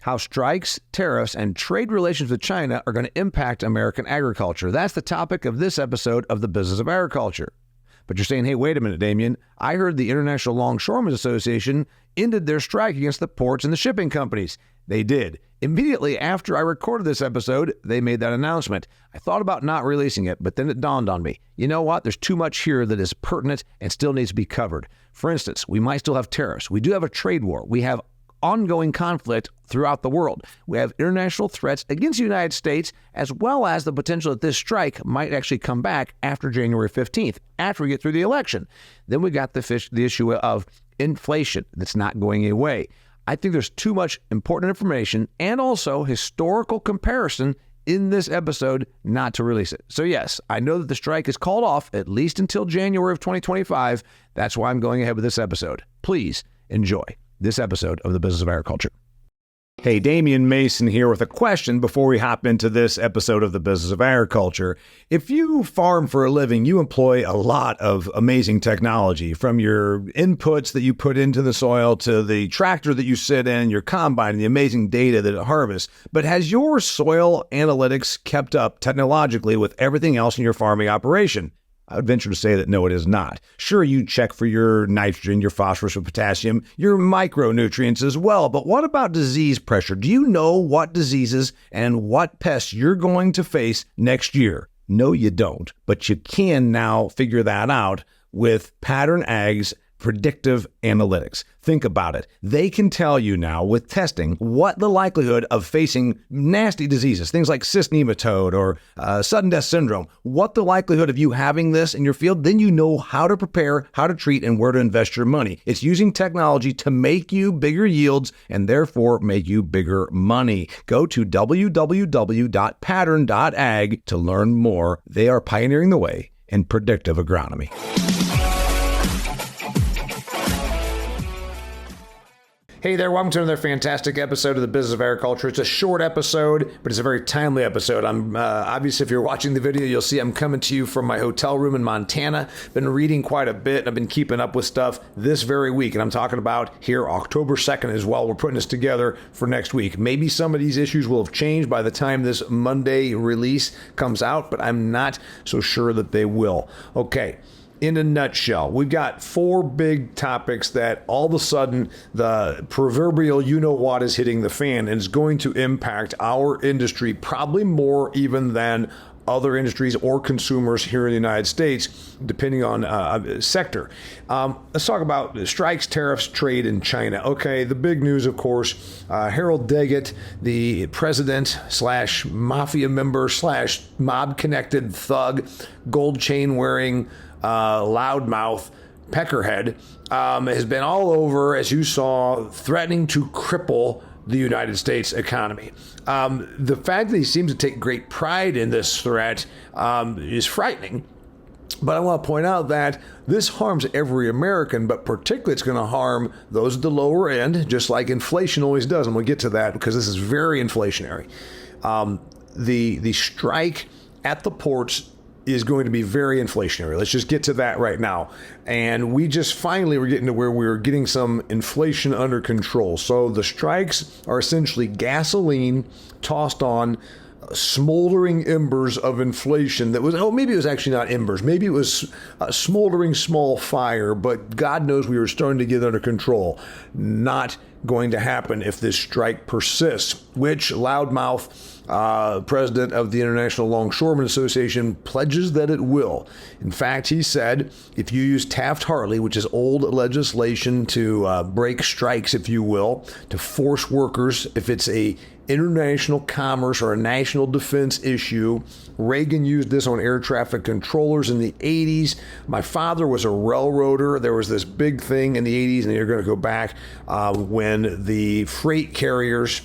how strikes, tariffs, and trade relations with China are going to impact American agriculture. That's the topic of this episode of The Business of Agriculture. But you're saying, hey, wait a minute, Damian. I heard the International Longshoremen Association ended their strike against the ports and the shipping companies. They did. Immediately after I recorded this episode, they made that announcement. I thought about not releasing it, but then it dawned on me. You know what? There's too much here that is pertinent and still needs to be covered. For instance, we might still have tariffs. We do have a trade war. We have ongoing conflict throughout the world. We have international threats against the United States, as well as the potential that this strike might actually come back after January 15th, after we get through the election. Then we got the issue of inflation that's not going away. I think there's too much important information and also historical comparison in this episode not to release it. So yes, I know that the strike is called off at least until January of 2025. That's why I'm going ahead with this episode. Please enjoy this episode of The Business of Agriculture. Hey, Damian Mason here with a question before we hop into this episode of The Business of Agriculture. If you farm for a living, you employ a lot of amazing technology, from your inputs that you put into the soil to the tractor that you sit in, your combine, and the amazing data that it harvests. But has your soil analytics kept up technologically with everything else in your farming operation? I would venture to say that no, it is not. Sure, you check for your nitrogen, your phosphorus, your potassium, your micronutrients as well. But what about disease pressure? Do you know what diseases and what pests you're going to face next year? No, you don't. But you can now figure that out with Pattern Ag's predictive analytics. Think about it. They can tell you now with testing what the likelihood of facing nasty diseases, things like cyst nematode or sudden death syndrome, what the likelihood of you having this in your field, then you know how to prepare, how to treat, and where to invest your money. It's using technology to make you bigger yields and therefore make you bigger money. Go to www.pattern.ag to learn more. They are pioneering the way in predictive agronomy. Hey there, welcome to another fantastic episode of The Business of Agriculture. It's a short episode, but it's a very timely episode. I'm obviously, if you're watching the video, you'll see I'm coming to you from my hotel room in Montana. Been reading quite a bit. I've been keeping up with stuff this very week, and I'm talking about here October 2nd as well. We're putting this together for next week. Maybe some of these issues will have changed by the time this Monday release comes out, but I'm not so sure that they will. Okay. In a nutshell, we've got four big topics that all of a sudden the proverbial you-know-what is hitting the fan and is going to impact our industry probably more even than other industries or consumers here in the United States, depending on sector. Let's talk about strikes, tariffs, trade in China. Okay, the big news, of course, Harold Daggett, the president slash mafia member slash mob-connected thug, gold chain wearing loudmouth peckerhead, has been all over, as you saw, threatening to cripple the United States economy. The fact that he seems to take great pride in this threat is frightening. But I want to point out that this harms every American, but particularly it's going to harm those at the lower end, just like inflation always does. And we'll get to that because this is very inflationary. The strike at the ports is going to be very inflationary. Let's just get to that right now. And we just finally were getting to where we were getting some inflation under control. So the strikes are essentially gasoline tossed on smoldering embers of inflation that was, maybe it was actually not embers. Maybe it was a smoldering small fire, but God knows we were starting to get under control. Not going to happen if this strike persists, which loudmouth president of the International Longshoremen Association pledges that it will. In fact, he said, if you use Taft-Hartley, which is old legislation to break strikes, if you will, to force workers, if it's a international commerce or a national defense issue. Reagan used this on air traffic controllers in the 80s. My father was a railroader. There was this big thing in the 80s, and you're going to go back when the freight carriers,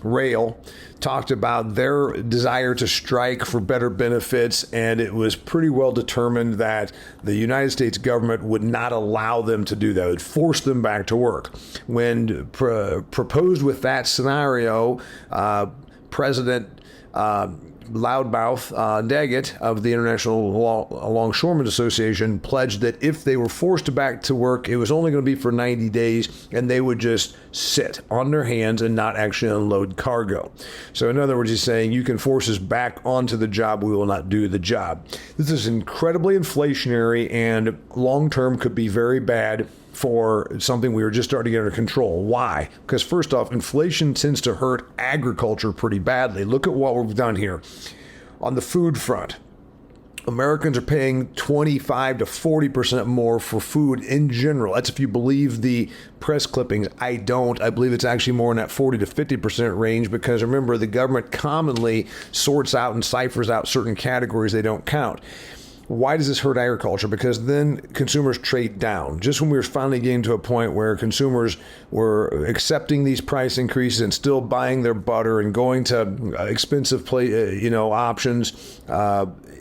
rail, talked about their desire to strike for better benefits, and it was pretty well determined that the United States government would not allow them to do that. It would force them back to work. When proposed with that scenario, President loudmouth Daggett of the International Longshoremen Association pledged that if they were forced back to work, it was only going to be for 90 days, and they would just sit on their hands and not actually unload cargo. So in other words, he's saying, you can force us back onto the job, we will not do the job. This is incredibly inflationary and long-term could be very bad for something we were just starting to get under control. Why? Because first off, inflation tends to hurt agriculture pretty badly. Look at what we've done here. On the food front, Americans are paying 25 to 40% more for food in general. That's if you believe the press clippings. I don't. I believe it's actually more in that 40 to 50% range because remember, the government commonly sorts out and ciphers out certain categories they don't count. Why does this hurt agriculture? Because then consumers trade down. Just when we were finally getting to a point where consumers were accepting these price increases and still buying their butter and going to expensive options,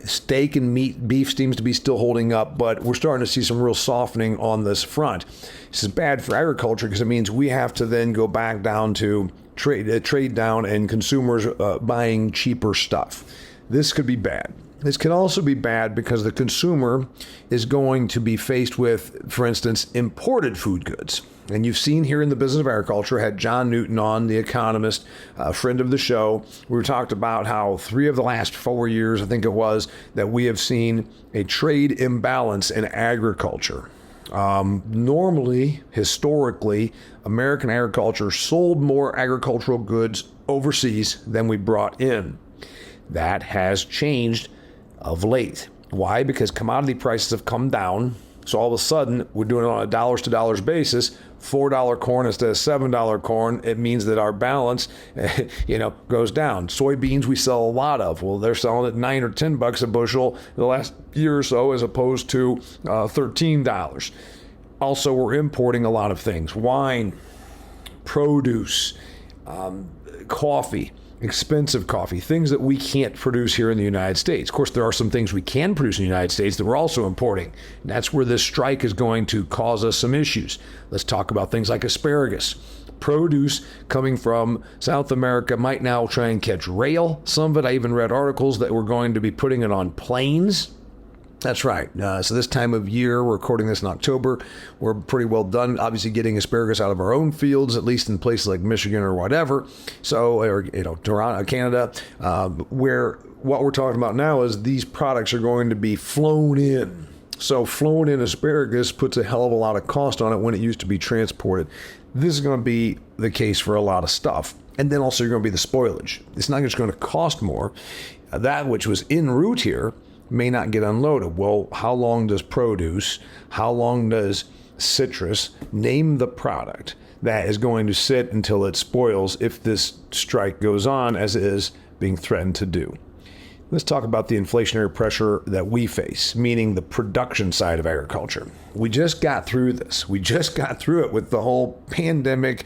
steak and meat, beef seems to be still holding up, but we're starting to see some real softening on this front. This is bad for agriculture because it means we have to then go back down to trade down and consumers buying cheaper stuff. This could be bad. This can also be bad because the consumer is going to be faced with, for instance, imported food goods. And you've seen here in the Business of Agriculture, had John Newton on, the economist, a friend of the show. We talked about how 3 of the last 4 years, I think it was, that we have seen a trade imbalance in agriculture. Normally, historically, American agriculture sold more agricultural goods overseas than we brought in. That has changed of late. Why? Because commodity prices have come down. So all of a sudden, we're doing it on a dollars to dollars basis. $4 corn instead of $7 corn. It means that our balance, goes down. Soybeans we sell a lot of. Well, they're selling at $9 or $10 a bushel the last year or so, as opposed to $13. Also, we're importing a lot of things: wine, produce, coffee. Expensive coffee, things that we can't produce here in the United States. Of course, there are some things we can produce in the United States that we're also importing. And that's where this strike is going to cause us some issues. Let's talk about things like asparagus. Produce coming from South America might now try and catch rail. Some of it, I even read articles that we're going to be putting it on planes. That's right. So this time of year, we're recording this in October, we're pretty well done, obviously, getting asparagus out of our own fields, at least in places like Michigan or whatever. So, Toronto, Canada, where what we're talking about now is these products are going to be flown in. So flown in asparagus puts a hell of a lot of cost on it when it used to be transported. This is going to be the case for a lot of stuff. And then also you're going to be the spoilage. It's not just going to cost more. That which was en route here may not get unloaded. Well, how long does produce, how long does citrus, name the product that is going to sit until it spoils if this strike goes on, as it is being threatened to do? Let's talk about the inflationary pressure that we face, meaning the production side of agriculture. We just got through this. We just got through it with the whole pandemic.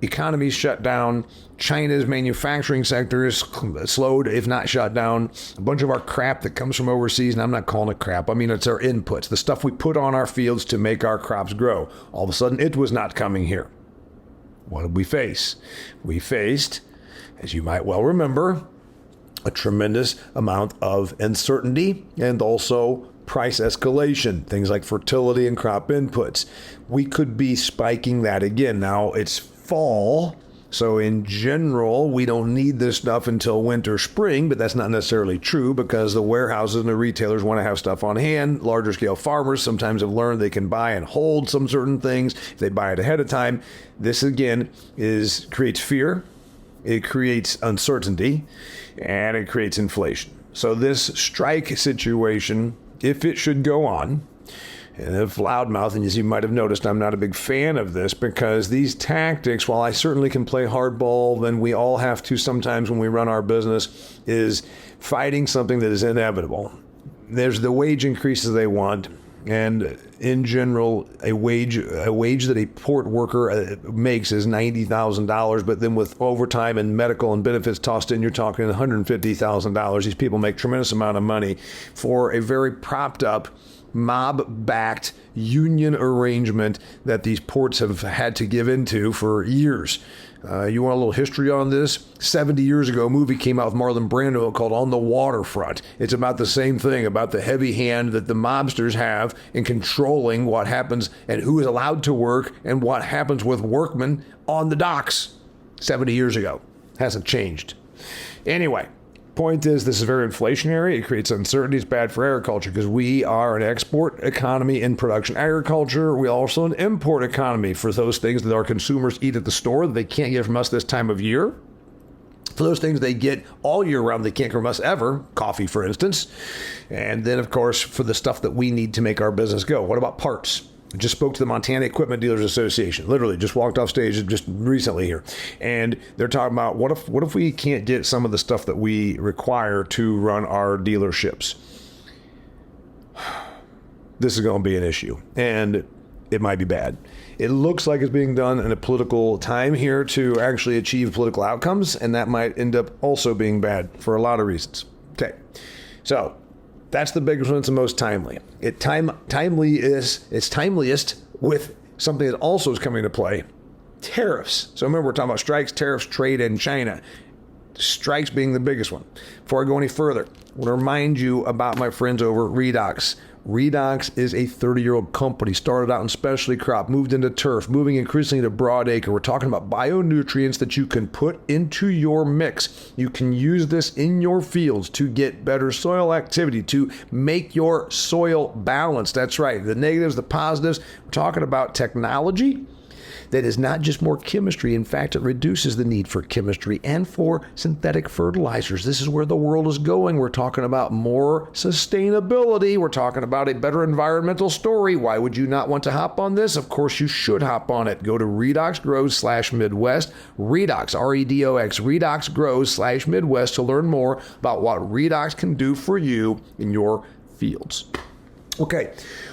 Economies shut down. China's manufacturing sector is slowed, if not shut down. A bunch of our crap that comes from overseas, and I'm not calling it crap, I mean it's our inputs, the stuff we put on our fields to make our crops grow. All of a sudden, it was not coming here. What did we face? We faced, as you might well remember, a tremendous amount of uncertainty and also price escalation, things like fertility and crop inputs. We could be spiking that again. Now, it's fall, so in general, we don't need this stuff until winter, spring, but that's not necessarily true because the warehouses and the retailers want to have stuff on hand. Larger scale farmers sometimes have learned they can buy and hold some certain things if they buy it ahead of time. This again creates fear, it creates uncertainty, and it creates inflation. So this strike situation, if it should go on, and if loudmouth, and as you might have noticed, I'm not a big fan of this because these tactics, while I certainly can play hardball, then we all have to sometimes when we run our business, is fighting something that is inevitable. There's the wage increases they want, and in general, a wage that a port worker makes is $90,000, but then with overtime and medical and benefits tossed in, you're talking $150,000. These people make tremendous amount of money for a very propped up mob-backed union arrangement that these ports have had to give into for years. You want a little history on this? 70 years ago, a movie came out with Marlon Brando called On the Waterfront. It's about the same thing, about the heavy hand that the mobsters have in controlling what happens and who is allowed to work and what happens with workmen on the docks. 70 years ago. Hasn't changed. Anyway, point is, this is very inflationary. It creates uncertainty. It's bad for agriculture because we are an export economy in production agriculture. We're also an import economy for those things that our consumers eat at the store that they can't get from us this time of year. For those things they get all year round, they can't get from us ever, coffee, for instance. And then, of course, for the stuff that we need to make our business go. What about parts? I just spoke to the Montana Equipment Dealers Association. Literally, just walked off stage just recently here, and they're talking about what if we can't get some of the stuff that we require to run our dealerships. This is going to be an issue, and it might be bad. It looks like it's being done in a political time here to actually achieve political outcomes, and that might end up also being bad for a lot of reasons. Okay, so that's the biggest one. It's the most timely. It's timeliest with something that also is coming into play: tariffs. So remember, we're talking about strikes, tariffs, trade, and China. Strikes being the biggest one. Before I go any further, I want to remind you about my friends over at Redox. Redox is a 30-year-old company, started out in specialty crop, moved into turf, moving increasingly to broadacre. We're talking about bionutrients that you can put into your mix. You can use this in your fields to get better soil activity, to make your soil balanced. That's right. The negatives, the positives. We're talking about technology that is not just more chemistry. In fact, it reduces the need for chemistry and for synthetic fertilizers. This is where the world is going. We're talking about more sustainability. We're talking about a better environmental story. Why would you not want to hop on this? Of course, you should hop on it. Go to redoxgrows/Midwest, Redox, R-E-D-O-X, redoxgrows/Midwest to learn more about what Redox can do for you in your fields. Okay,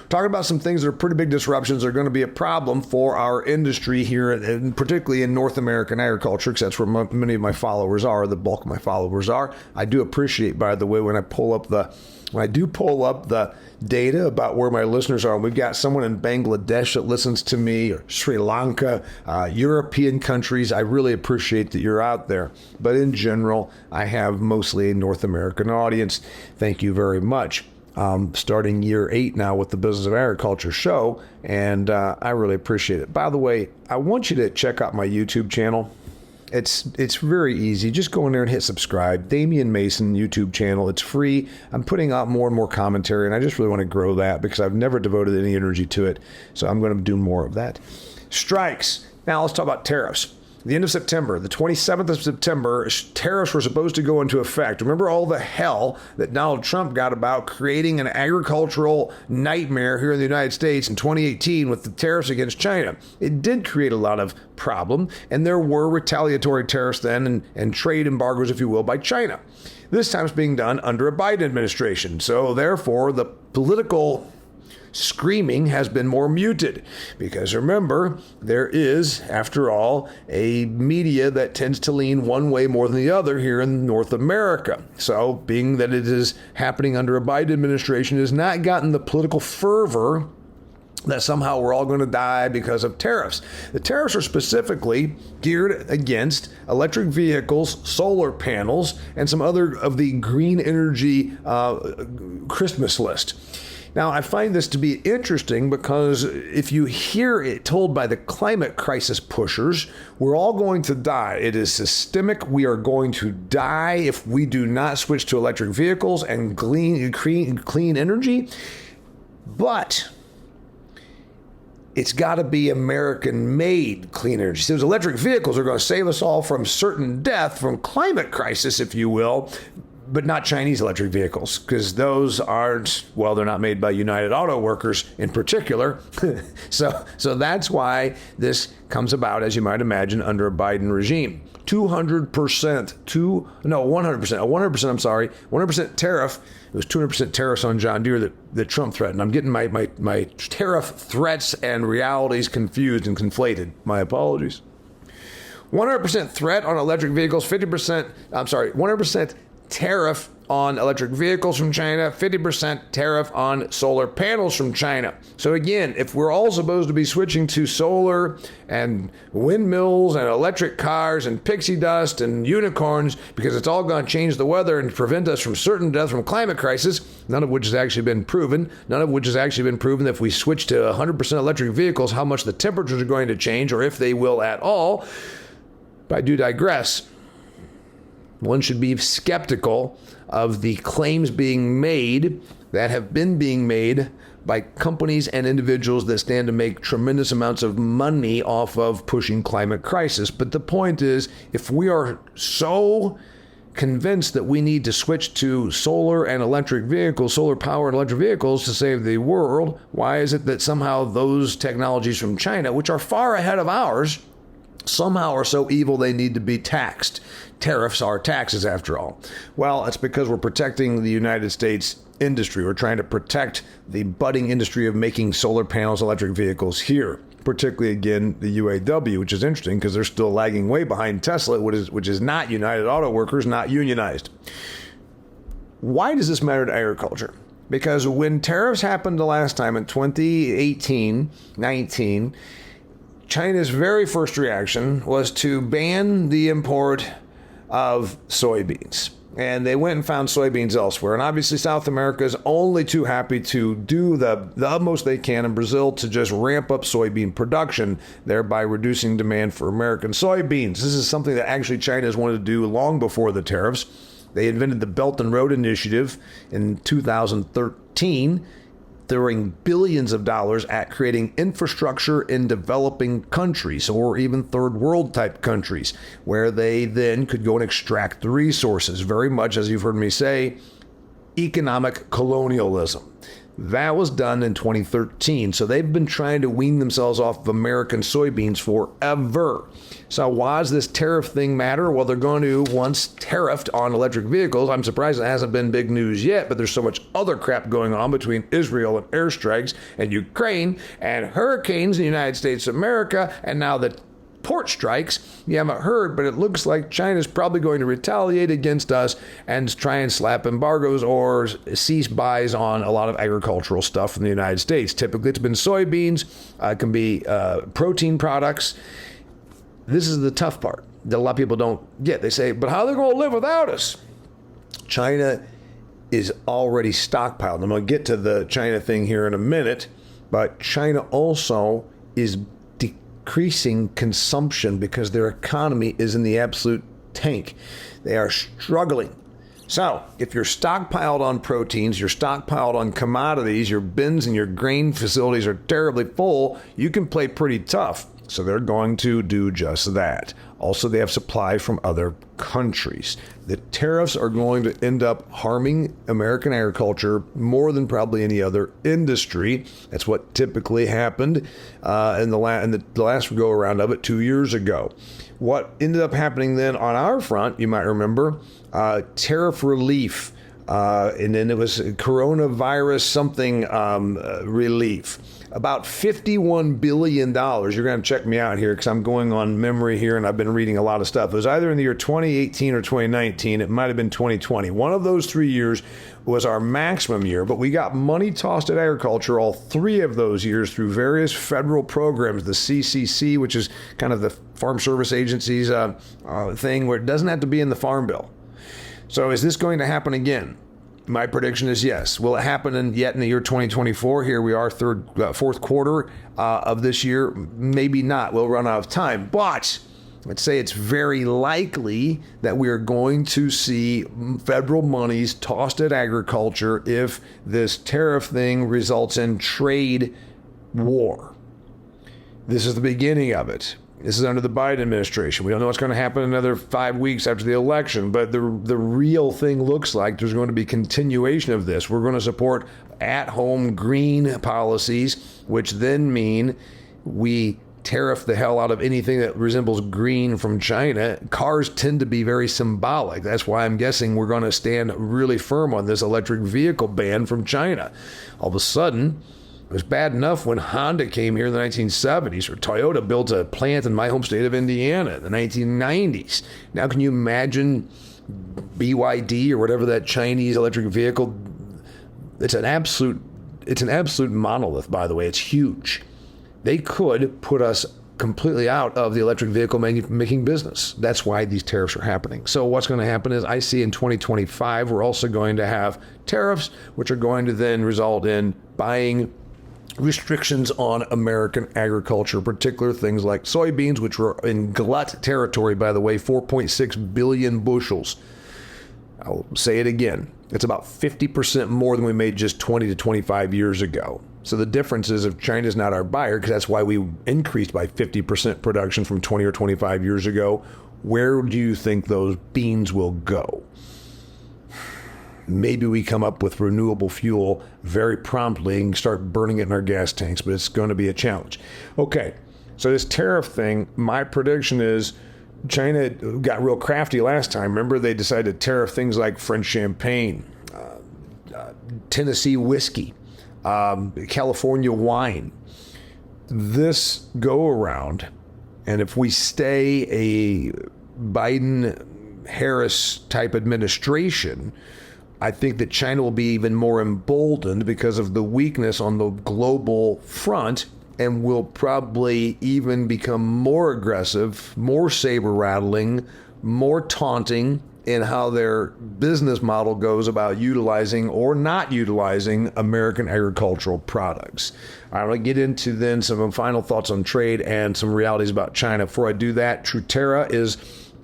talking about some things that are pretty big disruptions are going to be a problem for our industry here, and particularly in North American agriculture, because that's where many of my followers are, the bulk of my followers are. I do appreciate, by the way, when I pull up the data about where my listeners are. We've got someone in Bangladesh that listens to me, or Sri Lanka, European countries. I really appreciate that you're out there. But in general, I have mostly a North American audience. Thank you very much. Starting year 8 now with the Business of Agriculture show, and I really appreciate it. By the way, I want you to check out my YouTube channel. It's very easy. Just go in there and hit subscribe. Damian Mason YouTube channel. It's free. I'm putting out more and more commentary, and I just really want to grow that because I've never devoted any energy to it. So I'm going to do more of that. Strikes. Now let's talk about tariffs. The end of September, the 27th of September, tariffs were supposed to go into effect. Remember all the hell that Donald Trump got about creating an agricultural nightmare here in the United States in 2018 with the tariffs against China. It did create a lot of problem, and there were retaliatory tariffs then and trade embargoes, if you will, by China. This time it's being done under a Biden administration. So therefore, the political screaming has been more muted because remember, there is, after all, a media that tends to lean one way more than the other here in North America. So being that it is happening under a Biden administration has not gotten the political fervor that somehow we're all going to die because of tariffs. The tariffs are specifically geared against electric vehicles, solar panels, and some other of the green energy Christmas list. Now, I find this to be interesting because if you hear it told by the climate crisis pushers, we're all going to die. It is systemic. We are going to die if we do not switch to electric vehicles and clean energy. But it's got to be American-made clean energy. So those electric vehicles are going to save us all from certain death, from climate crisis, if you will, but not Chinese electric vehicles, because those aren't, well, they're not made by United Auto Workers in particular. So that's why this comes about, as you might imagine, under a Biden regime. 100% tariff. It was 200% tariffs on John Deere that Trump threatened. I'm getting my tariff threats and realities confused and conflated. My apologies. 100% threat on electric vehicles, 100% tariff on electric vehicles from China, 50% tariff on solar panels from China. So again, if we're all supposed to be switching to solar and windmills and electric cars and pixie dust and unicorns because it's all going to change the weather and prevent us from certain death from climate crisis, none of which has actually been proven, that if we switch to 100% electric vehicles, how much the temperatures are going to change or if they will at all. But I do digress. One should be skeptical of the claims being made that have been being made by companies and individuals that stand to make tremendous amounts of money off of pushing climate crisis. But the point is, if we are so convinced that we need to switch to solar and electric vehicles, solar power and electric vehicles to save the world, why is it that somehow those technologies from China, which are far ahead of ours, somehow are so evil they need to be taxed? Tariffs are taxes, after all. Well, it's because we're protecting the United States industry. We're trying to protect the budding industry of making solar panels, electric vehicles here, particularly, again, the UAW, which is interesting because they're still lagging way behind Tesla, which is not United Auto Workers, not unionized. Why does this matter to agriculture? Because when tariffs happened the last time in 2018-19, China's very first reaction was to ban the import of soybeans. And they went and found soybeans elsewhere. And obviously South America is only too happy to do the utmost they can in Brazil to just ramp up soybean production, thereby reducing demand for American soybeans. This is something that actually China has wanted to do long before the tariffs. They invented the Belt and Road Initiative in 2013, throwing billions of dollars at creating infrastructure in developing countries or even third world type countries where they then could go and extract the resources. Very much, as you've heard me say, economic colonialism. That was done in 2013. So they've been trying to wean themselves off of American soybeans forever. So why does this tariff thing matter? Well, they're going to, once tariffed on electric vehicles, I'm surprised it hasn't been big news yet, but there's so much other crap going on between Israel and airstrikes and Ukraine and hurricanes in the United States of America, and now the port strikes. You haven't heard, but it looks like China's probably going to retaliate against us and try and slap embargoes or cease buys on a lot of agricultural stuff from the United States. Typically, it's been soybeans, it can be protein products. This is the tough part that a lot of people don't get. They say, but how are they going to live without us? China is already stockpiled. I'm going to get to the China thing here in a minute, but China also is decreasing consumption because their economy is in the absolute tank. They are struggling. So if you're stockpiled on proteins, you're stockpiled on commodities, your bins and your grain facilities are terribly full, you can play pretty tough. So they're going to do just that. Also, they have supply from other countries. The tariffs are going to end up harming American agriculture more than probably any other industry. That's what typically happened in the last go around of it 2 years ago. What ended up happening then on our front, you might remember, tariff relief. And then it was coronavirus something relief. About $51 billion. You're going to check me out here because I'm going on memory here and I've been reading a lot of stuff. It was either in the year 2018 or 2019. It might have been 2020. One of those 3 years was our maximum year, but we got money tossed at agriculture all 3 of those years through various federal programs, the CCC, which is kind of the Farm Service Agency's thing where it doesn't have to be in the Farm Bill. So is this going to happen again? My prediction is yes. Will it happen yet in the year 2024? Here we are, fourth quarter of this year. Maybe not. We'll run out of time. But let's say it's very likely that we are going to see federal monies tossed at agriculture if this tariff thing results in trade war. This is the beginning of it. This is under the Biden administration. We don't know what's going to happen in another 5 weeks after the election, but the real thing looks like there's going to be continuation of this. We're going to support at-home green policies, which then mean we tariff the hell out of anything that resembles green from China. Cars tend to be very symbolic. That's why I'm guessing we're going to stand really firm on this electric vehicle ban from China. All of a sudden, it was bad enough when Honda came here in the 1970s, or Toyota built a plant in my home state of Indiana in the 1990s. Now, can you imagine BYD or whatever that Chinese electric vehicle. It's an absolute monolith, by the way. It's huge. They could put us completely out of the electric vehicle making business. That's why these tariffs are happening. So what's going to happen is I see in 2025, we're also going to have tariffs, which are going to then result in buying restrictions on American agriculture, particular things like soybeans, which were in glut territory, by the way, 4.6 billion bushels. I'll say it again. It's about 50% more than we made just 20 to 25 years ago. So the difference is if China's not our buyer, because that's why we increased by 50% production from 20 or 25 years ago, where do you think those beans will go? Maybe we come up with renewable fuel very promptly and start burning it in our gas tanks, but it's going to be a challenge. Okay, so this tariff thing, my prediction is China got real crafty last time. Remember, they decided to tariff things like French champagne, Tennessee whiskey, California wine. This go around, and if we stay a Biden-Harris type administration, I think that China will be even more emboldened because of the weakness on the global front, and will probably even become more aggressive, more saber-rattling, more taunting in how their business model goes about utilizing or not utilizing American agricultural products. I'm going to get into then some final thoughts on trade and some realities about China. Before I do that, Truterra is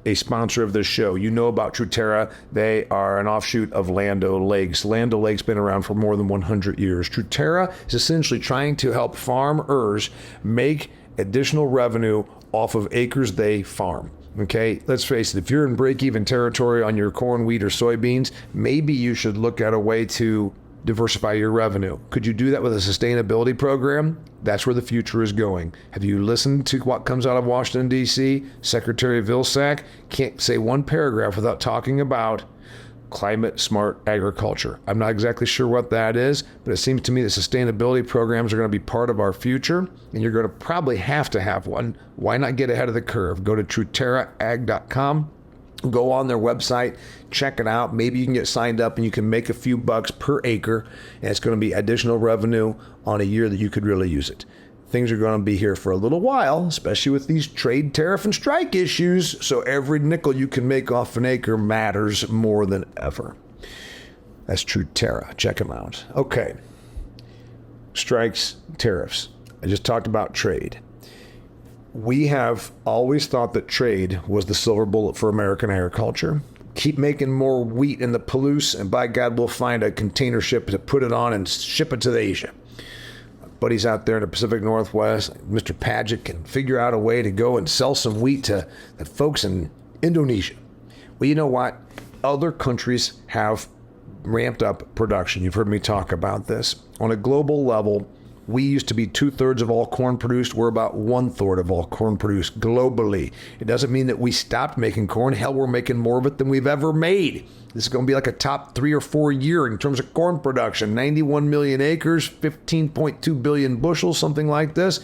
a sponsor of this show. You know about Truterra. They are an offshoot of Land O'Lakes. Land O'Lakes been around for more than 100 years. Truterra is essentially trying to help farmers make additional revenue off of acres they farm. Okay, let's face it, if you're in break-even territory on your corn, wheat, or soybeans, maybe you should look at a way to diversify your revenue. Could you do that with a sustainability program? That's where the future is going. Have you listened to what comes out of Washington, D.C.? Secretary Vilsack can't say one paragraph without talking about climate smart agriculture. I'm not exactly sure what that is, but it seems to me that sustainability programs are going to be part of our future, and you're going to probably have to have one. Why not get ahead of the curve? Go to truterraag.com. Go on their website, check it out. Maybe you can get signed up and you can make a few bucks per acre, and it's going to be additional revenue on a year that you could really use it. Things are going to be here for a little while, especially with these trade, tariff, and strike issues, so every nickel you can make off an acre matters more than ever. That's Truterra. Check them out. Okay. Strikes, tariffs. I just talked about trade. We have always thought that trade was the silver bullet for American agriculture. Keep making more wheat in the Palouse, and by God, we'll find a container ship to put it on and ship it to Asia. Buddies out there in the Pacific Northwest, Mr. Paget, can figure out a way to go and sell some wheat to the folks in Indonesia. Well, you know what? Other countries have ramped up production. You've heard me talk about this. On a global level, we used to be 2/3 of all corn produced. We're about 1/3 of all corn produced globally. It doesn't mean that we stopped making corn. Hell, we're making more of it than we've ever made. This is going to be like a top 3 or 4 year in terms of corn production. 91 million acres, 15.2 billion bushels, something like this.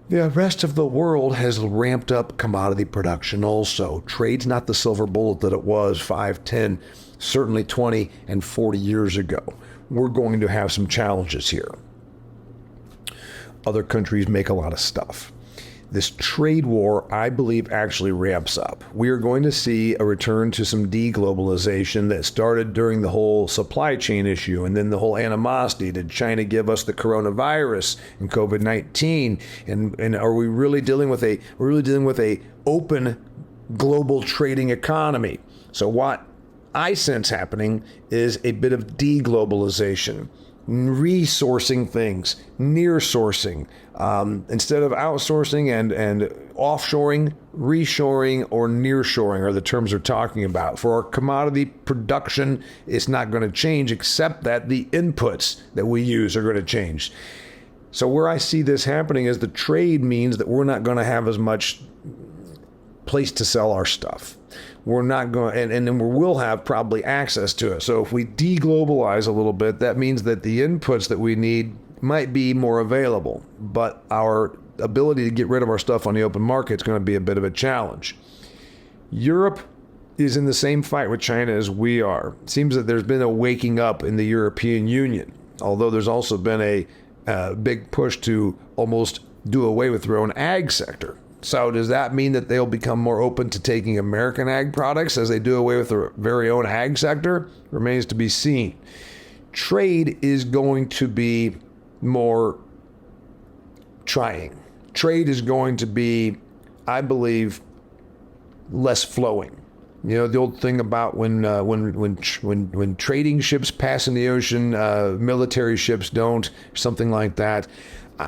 The rest of the world has ramped up commodity production also. Trade's not the silver bullet that it was 5, 10, certainly 20 and 40 years ago. We're going to have some challenges here. Other countries make a lot of stuff. This trade war, I believe, actually ramps up. We are going to see a return to some deglobalization that started during the whole supply chain issue and then the whole animosity. Did China give us the coronavirus and COVID-19? And are we really dealing with a open global trading economy? So what I sense happening is a bit of deglobalization. Resourcing things, near sourcing, instead of outsourcing and offshoring, reshoring or nearshoring are the terms we're talking about. For our commodity production, it's not going to change except that the inputs that we use are going to change. So where I see this happening is the trade means that we're not going to have as much place to sell our stuff. We're not going, and then we will have probably access to it. So if we deglobalize a little bit, that means that the inputs that we need might be more available, but our ability to get rid of our stuff on the open market is going to be a bit of a challenge. Europe is in the same fight with China as we are. It seems that there's been a waking up in the European Union, although there's also been a big push to almost do away with their own ag sector. So does that mean that they'll become more open to taking American ag products as they do away with their very own ag sector? Remains to be seen. Trade is going to be more trying. Trade is going to be, I believe, less flowing. You know, the old thing about when trading ships pass in the ocean, military ships don't, something like that.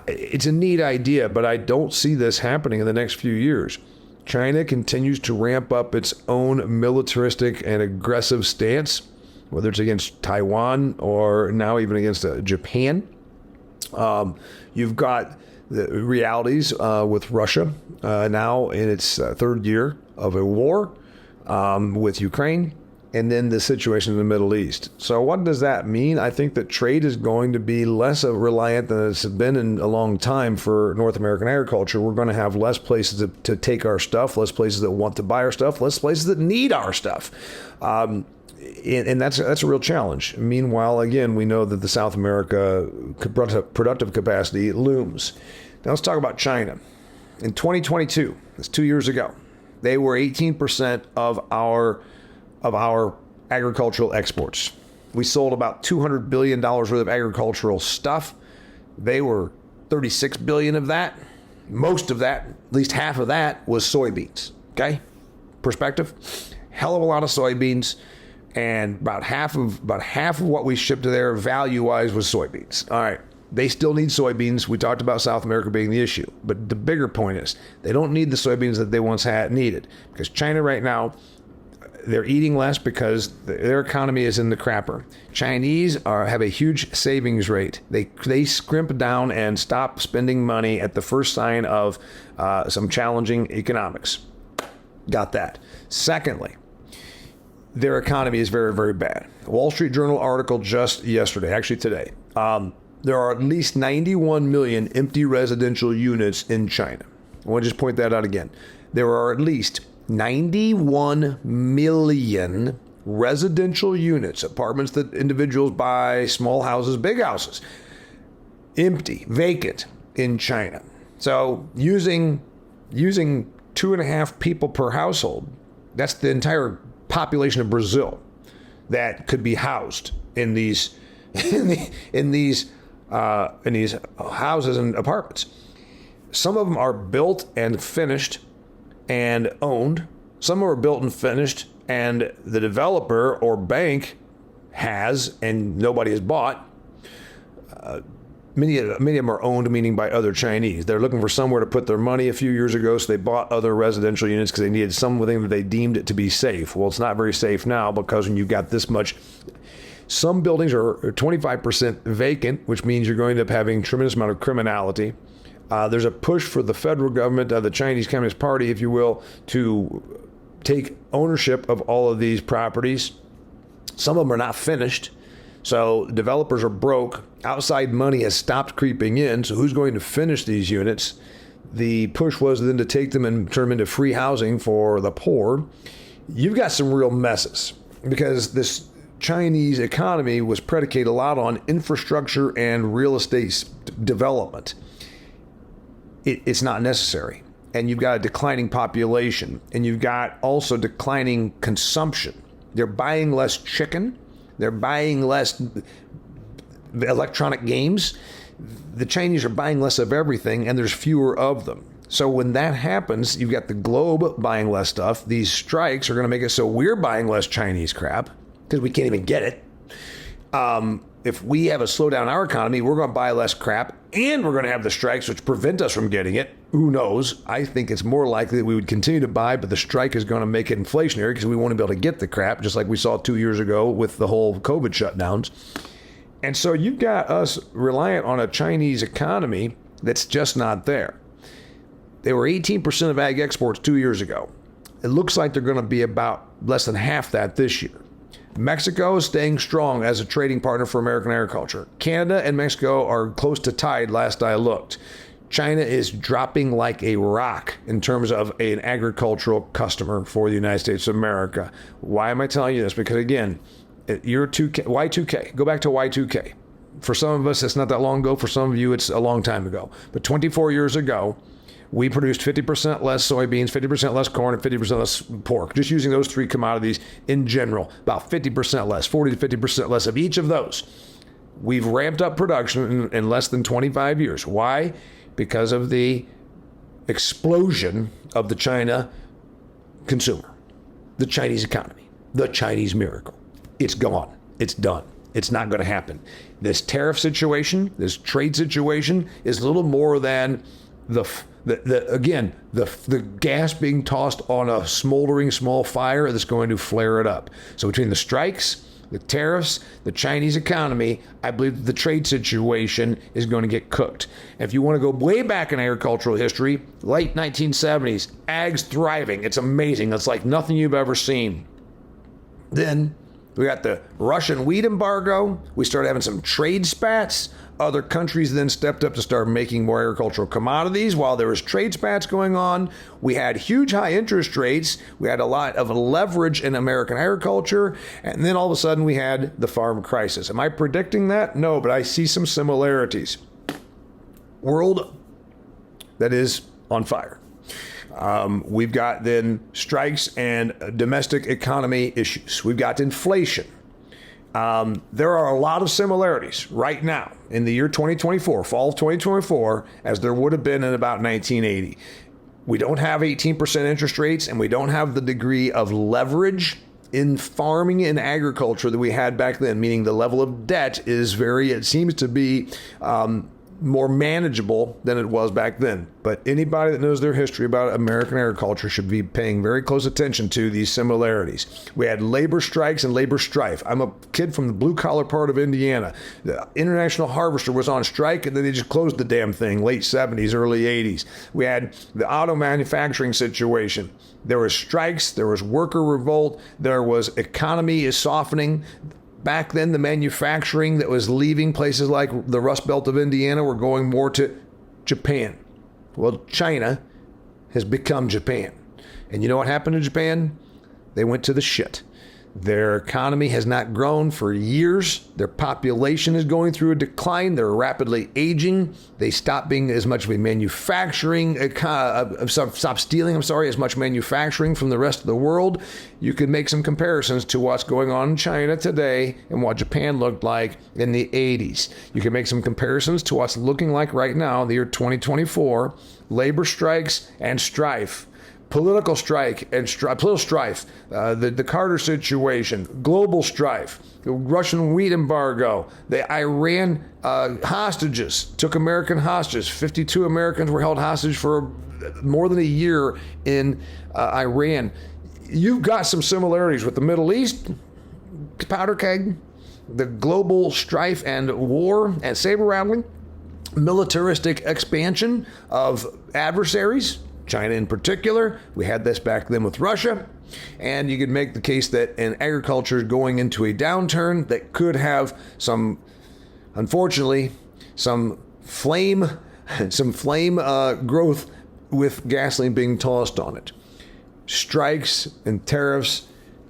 It's a neat idea, but I don't see this happening in the next few years. China continues to ramp up its own militaristic and aggressive stance, whether it's against Taiwan or now even against Japan. You've got the realities with Russia now in its third year of a war with Ukraine, and then the situation in the Middle East. So what does that mean? I think that trade is going to be less reliant than it's been in a long time for North American agriculture. We're going to have less places to take our stuff, less places that want to buy our stuff, less places that need our stuff. And that's a real challenge. Meanwhile, again, we know that the South America productive capacity looms. Now let's talk about China. In 2022, that's 2 years ago, they were 18% of our agricultural exports. We sold about $200 billion worth of agricultural stuff. They were 36 billion of that. Most of that, at least half of that, was soybeans. Okay? Perspective. Hell of a lot of soybeans. And about half of what we shipped to there value-wise was soybeans. All right. They still need soybeans. We talked about South America being the issue. But the bigger point is they don't need the soybeans that they once needed. Because China right now, they're eating less because their economy is in the crapper. Chinese have a huge savings rate. They scrimp down and stop spending money at the first sign of some challenging economics. Got that. Secondly, their economy is very, very bad. The Wall Street Journal article just yesterday, actually today, there are at least 91 million empty residential units in China. I want to just point that out again. There are at least 91 million residential units, apartments that individuals buy, small houses, big houses, empty, vacant in China. So using 2.5 people per household, that's the entire population of Brazil that could be housed in these houses and apartments. Some of them are built and finished and owned. Some are built and finished and the developer or bank has and nobody has bought. Many of them are owned, meaning by other Chinese. They're looking for somewhere to put their money a few years ago, so they bought other residential units because they needed something that they deemed it to be safe. Well, it's not very safe now because when you've got this much, some buildings are 25% vacant, which means you're going to end up having a tremendous amount of criminality. There's a push for the federal government, the Chinese Communist Party, if you will, to take ownership of all of these properties. Some of them are not finished. So developers are broke. Outside money has stopped creeping in. So who's going to finish these units? The push was then to take them and turn them into free housing for the poor. You've got some real messes because this Chinese economy was predicated a lot on infrastructure and real estate development. It's not necessary. And you've got a declining population. And you've got also declining consumption. They're buying less chicken. They're buying less electronic games. The Chinese are buying less of everything, and there's fewer of them. So when that happens, you've got the globe buying less stuff. These strikes are going to make it so we're buying less Chinese crap because we can't even get it. If we have a slowdown in our economy, we're going to buy less crap, and we're going to have the strikes, which prevent us from getting it. Who knows? I think it's more likely that we would continue to buy, but the strike is going to make it inflationary because we won't be able to get the crap, just like we saw 2 years ago with the whole COVID shutdowns. And so you've got us reliant on a Chinese economy that's just not there. They were 18% of ag exports 2 years ago. It looks like they're going to be about less than half that this year. Mexico is staying strong as a trading partner for American agriculture. Canada and Mexico are close to tied last I looked. China is dropping like a rock in terms of an agricultural customer for the United States of America. Why am I telling you this? Because again, Y2K, go back to Y2K. For some of us, it's not that long ago. For some of you, it's a long time ago. But 24 years ago, we produced 50% less soybeans, 50% less corn, and 50% less pork. Just using those three commodities in general, about 50% less, 40 to 50% less of each of those. We've ramped up production in less than 25 years. Why? Because of the explosion of the China consumer, the Chinese economy, the Chinese miracle. It's gone. It's done. It's not going to happen. This tariff situation, this trade situation is little more than the gas being tossed on a smoldering small fire that's going to flare it up. So between the strikes, the tariffs, the Chinese economy, I believe the trade situation is going to get cooked. If you want to go way back in agricultural history, late 1970s, ag's thriving. It's amazing. It's like nothing you've ever seen. Then we got the Russian wheat embargo. We started having some trade spats. Other countries then stepped up to start making more agricultural commodities. While there was trade spats going on, we had huge high interest rates. We had a lot of leverage in American agriculture. And then all of a sudden we had the farm crisis. Am I predicting that? No, but I see some similarities. World that is on fire. We've got then strikes and domestic economy issues. We've got inflation. There are a lot of similarities right now in the year 2024, fall of 2024, as there would have been in about 1980. We don't have 18% interest rates, and we don't have the degree of leverage in farming and agriculture that we had back then, meaning the level of debt is it seems to be more manageable than it was back then. But anybody that knows their history about American agriculture should be paying very close attention to these similarities. We had labor strikes and labor strife. I'm a kid from the blue-collar part of Indiana. The International Harvester was on strike, and then they just closed the damn thing, late 70s, early 80s. We had the auto manufacturing situation. There was strikes, there was worker revolt, there was economy is softening. Back then, the manufacturing that was leaving places like the Rust Belt of Indiana were going more to Japan. Well, China has become Japan. And you know what happened to Japan? They went to the shit. Their economy has not grown for years. Their population is going through a decline. They're rapidly aging. They stop being as much of a manufacturing, stop stealing, as much manufacturing from the rest of the world. You could make some comparisons to what's going on in China today and what Japan looked like in the 80s. You can make some comparisons to what's looking like right now in the year 2024, labor strikes and strife. Political strife, the Carter situation, global strife, the Russian wheat embargo, the Iran hostages, took American hostages. 52 Americans were held hostage for more than a year in Iran. You've got some similarities with the Middle East, powder keg, the global strife and war and saber rattling, militaristic expansion of adversaries, China in particular. We had this back then with Russia. And you could make the case that in agriculture going into a downturn that could have unfortunately, some flame growth with gasoline being tossed on it. Strikes and tariffs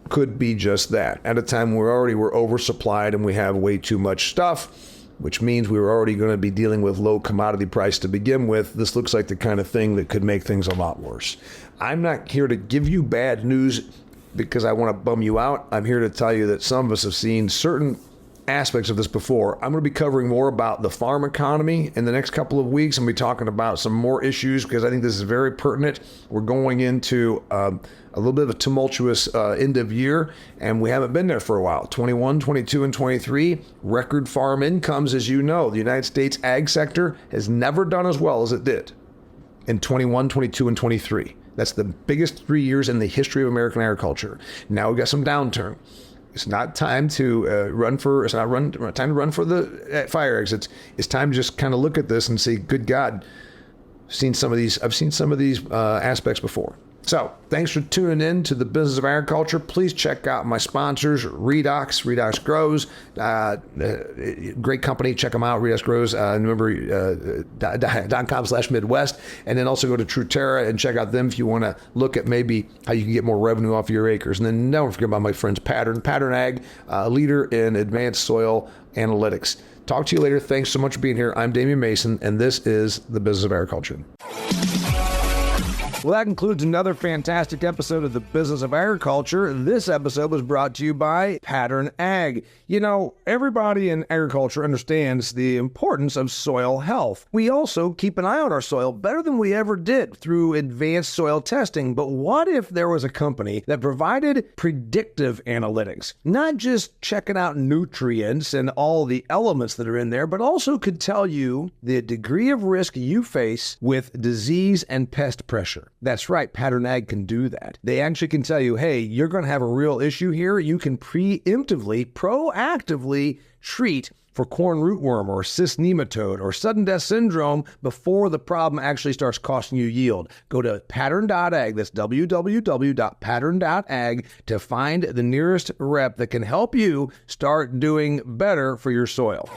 could be just that. At a time where we're oversupplied and we have way too much stuff, which means we were already going to be dealing with low commodity price to begin with. This looks like the kind of thing that could make things a lot worse. I'm not here to give you bad news because I want to bum you out. I'm here to tell you that some of us have seen certain aspects of this before. I'm going to be covering more about the farm economy in the next couple of weeks. I'm going to be talking about some more issues because I think this is very pertinent. We're going into a little bit of a tumultuous end of year, and we haven't been there for a while. 21, 22, and 23, record farm incomes, as you know. The United States ag sector has never done as well as it did in 21, 22, and 23. That's the biggest 3 years in the history of American agriculture. Now we've got some downturn. It's not time to run for the fire exits. It's time to just kind of look at this and say, good God, I've seen some of these aspects before. So thanks for tuning in to the Business of Agriculture. Please check out my sponsors, Redox Grows, great company. Check them out, Redox Grows. Remember, .com/Midwest. And then also go to Truterra and check out them if you want to look at maybe how you can get more revenue off your acres. And then don't forget about my friends Pattern Ag, leader in advanced soil analytics. Talk to you later. Thanks so much for being here. I'm Damian Mason, and this is the Business of Agriculture. Well, that concludes another fantastic episode of the Business of Agriculture. This episode was brought to you by Pattern Ag. You know, everybody in agriculture understands the importance of soil health. We also keep an eye on our soil better than we ever did through advanced soil testing. But what if there was a company that provided predictive analytics, not just checking out nutrients and all the elements that are in there, but also could tell you the degree of risk you face with disease and pest pressure? That's right, Pattern Ag can do that. They actually can tell you, hey, you're going to have a real issue here. You can proactively treat for corn rootworm or cyst nematode or sudden death syndrome before the problem actually starts costing you yield. Go to pattern.ag, that's www.pattern.ag, to find the nearest rep that can help you start doing better for your soil.